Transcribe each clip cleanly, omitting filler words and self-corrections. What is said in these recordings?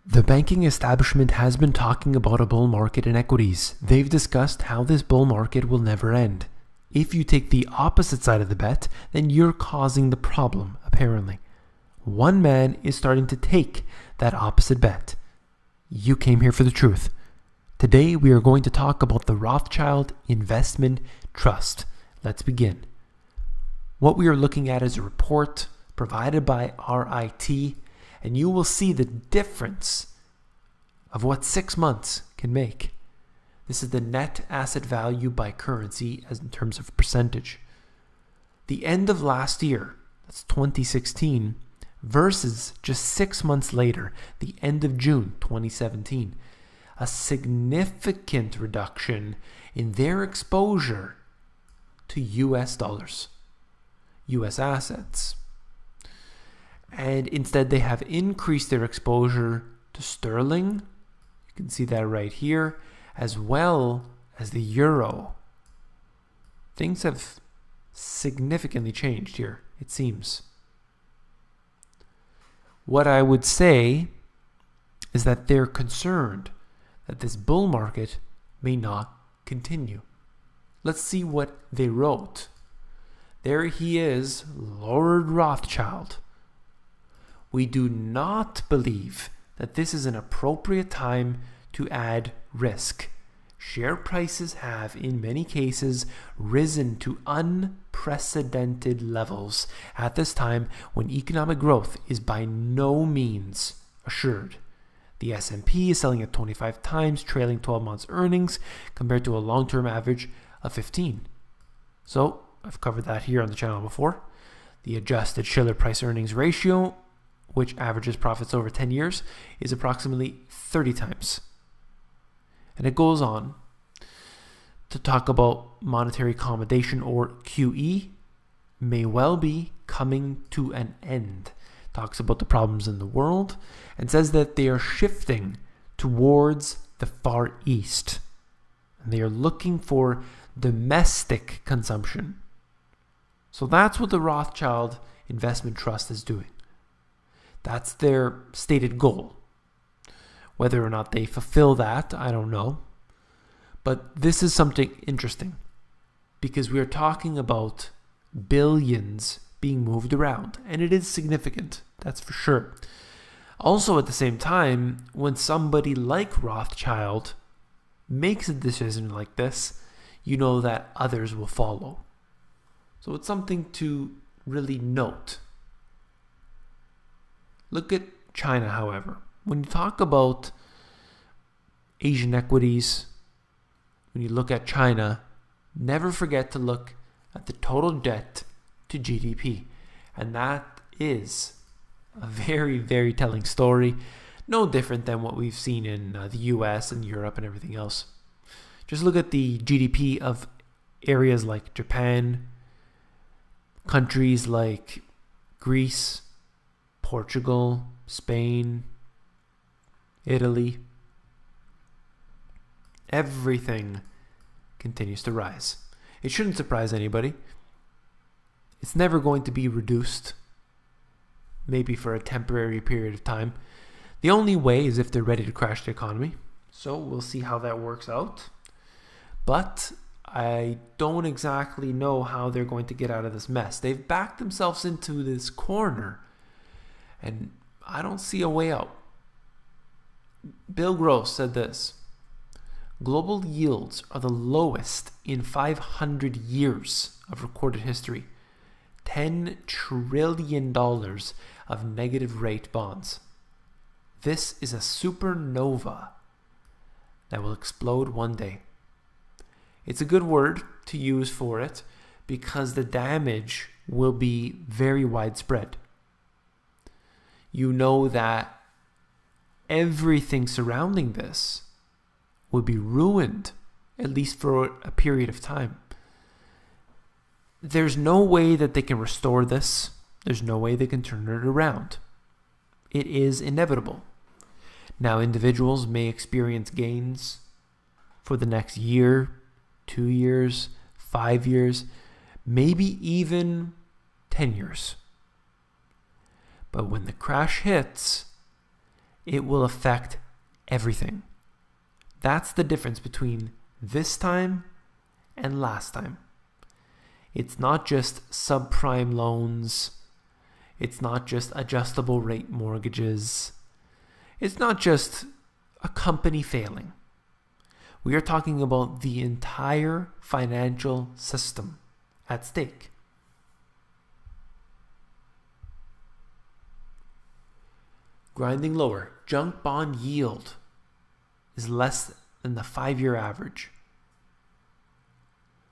The banking establishment has been talking about a bull market in equities. They've discussed how this bull market will never end. If you take the opposite side of the bet, then you're causing the problem, apparently. One man is starting to take that opposite bet. You came here for the truth. Today we are going to talk about the Rothschild Investment Trust. Let's begin. What we are looking at is a report provided by RIT, and you will see the difference of what 6 months can make. This is the net asset value by currency as in terms of percentage. The end of last year, that's 2016, versus just 6 months later, the end of June 2017. A significant reduction in their exposure to US dollars, US assets. And instead they have increased their exposure to sterling. You can see that right here, as well as the euro. Things have significantly changed here, it seems. What I would say is that they're concerned that this bull market may not continue. Let's see what they wrote. There he is, Lord Rothschild. We do not believe that this is an appropriate time to add risk. Share prices have, in many cases, risen to unprecedented levels at this time when economic growth is by no means assured. The S&P is selling at 25 times trailing 12 months earnings compared to a long-term average of 15. So, I've covered that here on the channel before. The adjusted Shiller price earnings ratio, which averages profits over 10 years, is approximately 30 times. And it goes on to talk about monetary accommodation, or QE, may well be coming to an end. Talks about the problems in the world and says that they are shifting towards the Far East. And they are looking for domestic consumption. So that's what the Rothschild Investment Trust is doing. That's their stated goal. Whether or not they fulfill that, I don't know. But this is something interesting because we are talking about billions being moved around, and it is significant, that's for sure. Also, at the same time, when somebody like Rothschild makes a decision like this, you know that others will follow. So it's something to really note. Look at China, however. When you talk about Asian equities, when you look at China, never forget to look at the total debt to GDP. And that is a very, very telling story. No different than what we've seen in the US and Europe and everything else. Just look at the GDP of areas like Japan, countries like Greece, Portugal, Spain, Italy. Everything continues to rise. It shouldn't surprise anybody. It's never going to be reduced, maybe for a temporary period of time. The only way is if they're ready to crash the economy. So we'll see how that works out. But I don't exactly know how they're going to get out of this mess. They've backed themselves into this corner, and I don't see a way out. Bill Gross said this: global yields are the lowest in 500 years of recorded history. $10 trillion of negative rate bonds. This is a supernova that will explode one day. It's a good word to use for it because the damage will be very widespread. You know that everything surrounding this will be ruined, at least for a period of time. There's no way that they can restore this. There's no way they can turn it around. It is inevitable. Now, individuals may experience gains for the next year, 2 years, 5 years, maybe even 10 years. But when the crash hits, it will affect everything. That's the difference between this time and last time. It's not just subprime loans. It's not just adjustable rate mortgages. It's not just a company failing. We are talking about the entire financial system at stake. Grinding lower. Junk bond yield is less than the 5-year average.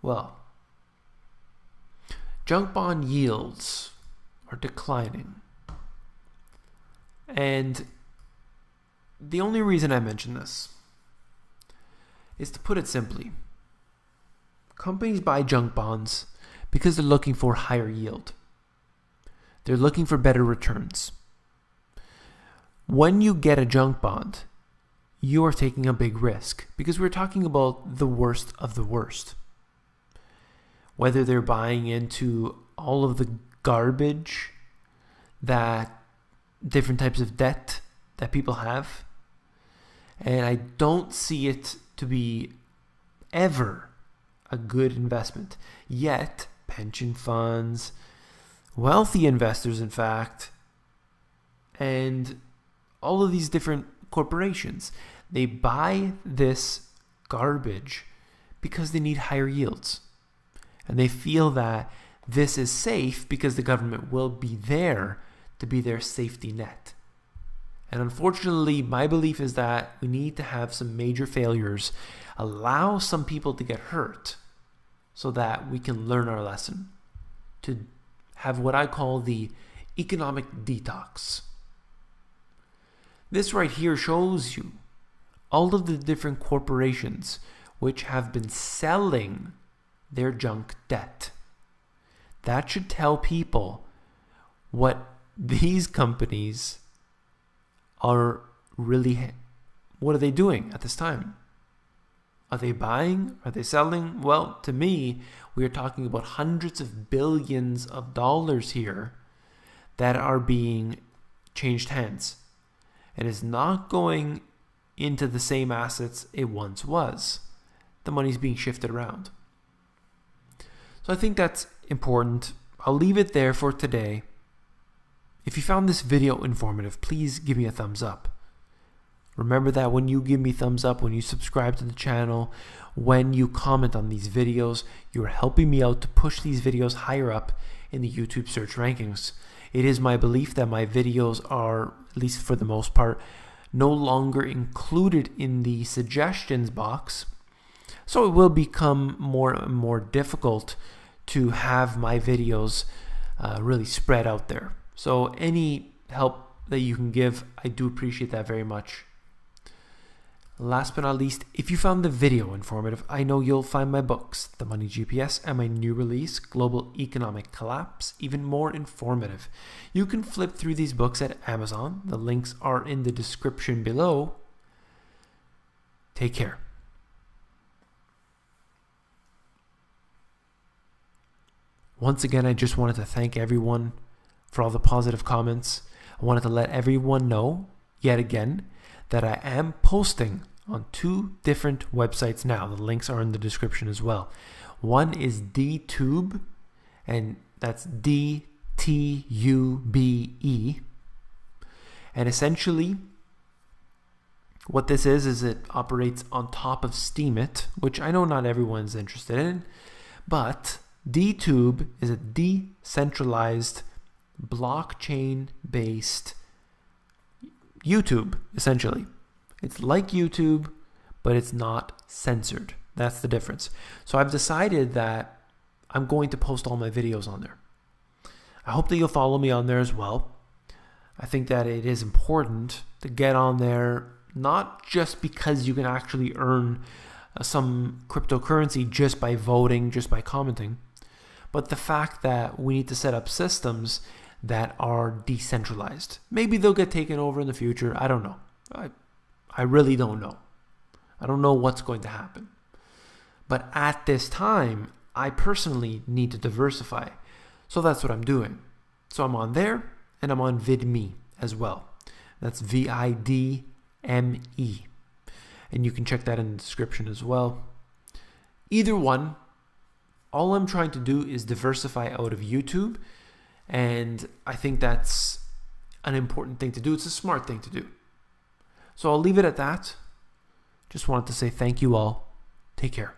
Well, junk bond yields are declining. And the only reason I mention this is to put it simply. Companies buy junk bonds because they're looking for higher yield. They're looking for better returns. When you get a junk bond, you are taking a big risk because we're talking about the worst of the worst. Whether they're buying into all of the garbage that different types of debt that people have. And I don't see it to be ever a good investment. Yet, pension funds, wealthy investors, in fact, and all of these different corporations, they buy this garbage because they need higher yields. And they feel that this is safe because the government will be there to be their safety net. And unfortunately, my belief is that we need to have some major failures, allow some people to get hurt so that we can learn our lesson, to have what I call the economic detox. This right here shows you all of the different corporations which have been selling their junk debt. That should tell people what these companies are really, what are they doing at this time? Are they buying? Are they selling? Well, to me, we are talking about hundreds of billions of dollars here that are being changed hands. And is not going into the same assets it once was. The money's being shifted around. So I think that's important. I'll leave it there for today. If you found this video informative, please give me a thumbs up. Remember that when you give me thumbs up, when you subscribe to the channel, when you comment on these videos, you're helping me out to push these videos higher up in the YouTube search rankings. It is my belief that my videos are, at least for the most part, no longer included in the suggestions box. So it will become more and more difficult to have my videos really spread out there. So any help that you can give, I do appreciate that very much. Last but not least, if you found the video informative, I know you'll find my books, The Money GPS and my new release, Global Economic Collapse, even more informative. You can flip through these books at Amazon. The links are in the description below. Take care. Once again, I just wanted to thank everyone for all the positive comments. I wanted to let everyone know, yet again, that I am posting on 2 different websites now. The links are in the description as well. One is DTube, and that's DTUBE. And essentially, what this is it operates on top of Steemit, which I know not everyone's interested in, but DTube is a decentralized, blockchain-based YouTube, essentially. It's like YouTube, but it's not censored. That's the difference. So I've decided that I'm going to post all my videos on there. I hope that you'll follow me on there as well. I think that it is important to get on there, not just because you can actually earn some cryptocurrency just by voting, just by commenting, but the fact that we need to set up systems that are decentralized. Maybe they'll get taken over in the future. I don't know. I really don't know. I don't know what's going to happen. But at this time, I personally need to diversify. So that's what I'm doing. So I'm on there and I'm on VidMe as well. That's VIDME. And you can check that in the description as well. Either one, all I'm trying to do is diversify out of YouTube. And I think that's an important thing to do. It's a smart thing to do. So I'll leave it at that. Just wanted to say thank you all. Take care.